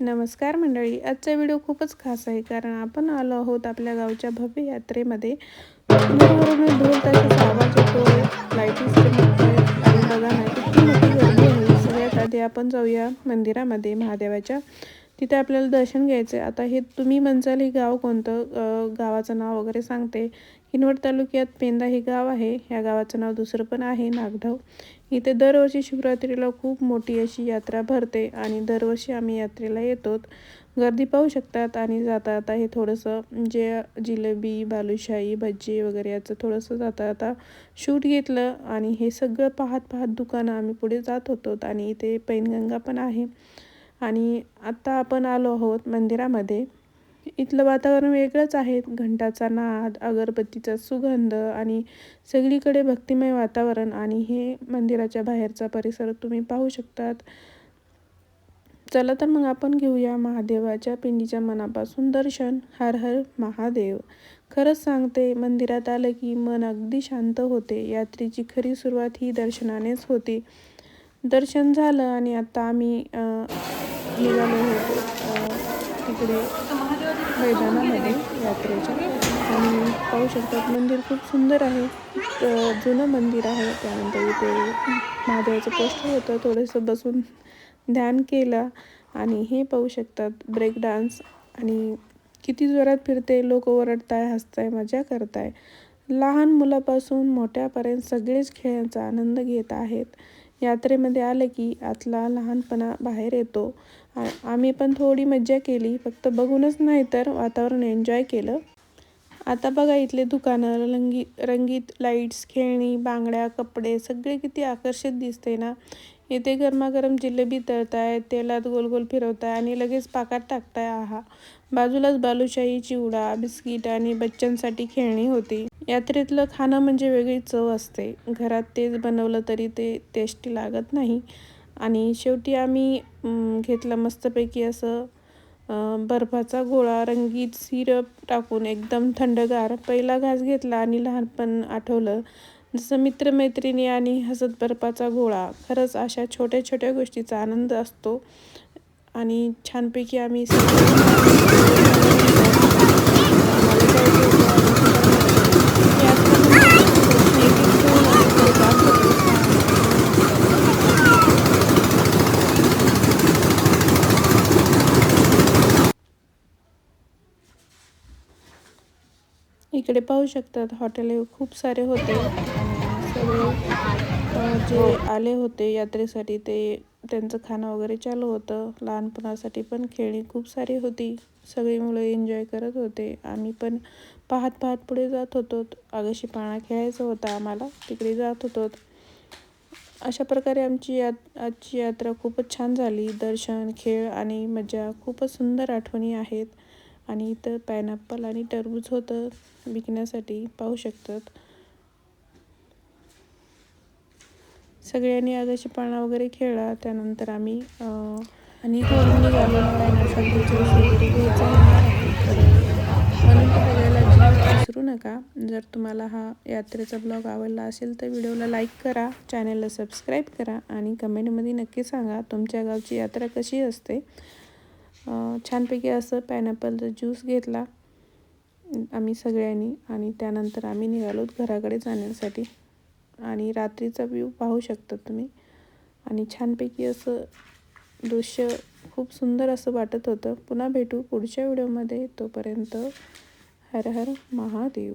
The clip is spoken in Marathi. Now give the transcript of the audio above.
नमस्कार मंडळी, आजचा व्हिडिओ खूपच खास आहे कारण आपण आलो आहोत आपल्या गावच्या भव्य यात्रेमध्ये. दूरवरून ढोल ताशाचा आवाज येतोय, लाईटी चमकतायत आणि बघा ना किती मोठी गर्दी आहे. सगळ्यात आधी आपण जाऊया मंदिरामध्ये महादेवाच्या. तिथे आपल्याला दर्शन घ्यायचं आहे. आता हे तुम्ही म्हणसाल हे गाव कोणतं, गावाचं नाव वगैरे सांगते. किनवट तालुक्यात पेंदा हे गाव आहे. ह्या गावाचं नाव दुसरं पण आहे नागढाव. इथे दरवर्षी शिवरात्रीला खूप मोठी अशी यात्रा भरते आणि दरवर्षी आम्ही यात्रेला येतो. गर्दी पाहू शकतात. आणि जाता आता हे थोडंसं जे जिलेबी, बालुशाही, भजी वगैरे याचं थोडंसं जाता आता शूट घेतलं आणि हे सगळं पाहत पाहत दुकानं आम्ही पुढे जात होतो. आणि इथे पैनगंगा पण आहे. आणि आत्ता आपण आलो आहोत मंदिरामध्ये. इथलं वातावरण वेगळंच आहे. घंटाचा नाद, अगरबत्तीचा सुगंध आणि सगळीकडे भक्तिमय वातावरण. आणि हे मंदिराच्या बाहेरचा परिसर तुम्ही पाहू शकतात. चला तर मग आपण घेऊया महादेवाच्या पिंडीच्या मनापासून दर्शन. हर हर महादेव. खरंच सांगते, मंदिरात आलं की मन अगदी शांत होते. यात्रेची खरी सुरुवात ही दर्शनानेच होती. दर्शन झालं आणि आता आम्ही निघालो होतो तिकडे मैदानामध्ये यात्रेच्या. आणि पाहू शकतात मंदिर खूप सुंदर आहे. जुनं मंदिर आहे. त्यानंतर इथे महादेवाचं पोस्टर होतं. थोडंसं बसून ध्यान केलं. आणि हे पाहू शकतात ब्रेक डान्स. आणि किती जोरात फिरते, लोक ओरडताय, हसताय, मजा करताय. लहान मुलापासून मोठ्यापर्यंत सगळेच खेळांचा आनंद घेत आहेत. यात्रेमध्ये आलं की आतला लहानपणा बाहेर येतो. आम्ही पण थोडी मज्जा केली, फक्त बघूनच नाही तर वातावरण एन्जॉय केलं. आता बघा इथले दुकानं, रंगीत लाईट्स, खेळणी, बांगड्या, कपडे सगळे किती आकर्षित दिसते ना. इथे गरमागरम जिलेबी तळताय, तेलात गोल गोल फिरवताय आणि लगेच पाकात टाकताय. आहा, बाजूलाच बालुशाही, चिवडा, बिस्किट आणि बच्चांसाठी खेळणी होती. यात्रेतलं खाणं म्हणजे वेगळी चव असते. घरात तेच बनवलं तरी ते टेस्टी लागत नाही. आणि शेवटी आम्ही घेतलं मस्तपैकी असं बर्फाचा गोळा, रंगीत सिरप टाकून एकदम थंडगार. पहिला घास घेतला आणि लहानपण आठवलं. जसं मित्रमैत्रिणी आणि हसत बर्फाचा गोळा. खरंच अशा छोट्या छोट्या गोष्टीचा आनंद असतो. आणि छानपैकी आम्ही इकडे पाहू शकतात हॉटेल खूप सारे होते. आणि सगळे जे आले होते यात्रेसाठी ते त्यांचं खाणं वगैरे चालू होतं. लहानपणासाठी पण खेळणी खूप सारी होती. सगळी मुलं एन्जॉय करत होते. आम्ही पण पाहत पाहत पुढे जात होतो. आगशी पाळणा खेळायचं होतं आम्हाला, तिकडे जात होतो. अशा प्रकारे आमची आजची यात्रा खूपच छान झाली. दर्शन, खेळ आणि मजा, खूपच सुंदर आठवणी आहेत. आणि इथं पायनॅपल आणि टरबूज होतं विकण्यासाठी, पाहू शकतात. सगळ्यांनी आगाशी पाळणा वगैरे खेळला. त्यानंतर आम्ही आणि घरून निघालेलो पायनॅपल ज्यूस वगैरे घ्यायचा होता. तर म्हणून तर बघायला अजिबात विसरू नका. जर तुम्हाला हा यात्रेचा ब्लॉग आवडला असेल तर व्हिडिओला लाईक करा, चॅनलला सबस्क्राईब करा आणि कमेंटमध्ये नक्की सांगा तुमच्या गावची यात्रा कशी असते. छानपैकी असं पायनॅपलचा ज्यूस घेतला आम्ही सगळ्यांनी. आणि त्यानंतर आम्ही निघालो घराकडे जाण्यासाठी. आणि रात्रीचा व्ह्यू पाहू शकता तुम्ही. आणि छानपैकी असं दृश्य खूप सुंदर असं वाटत होतं. पुन्हा भेटू पुढच्या व्हिडिओमध्ये. तोपर्यंत हर हर महादेव.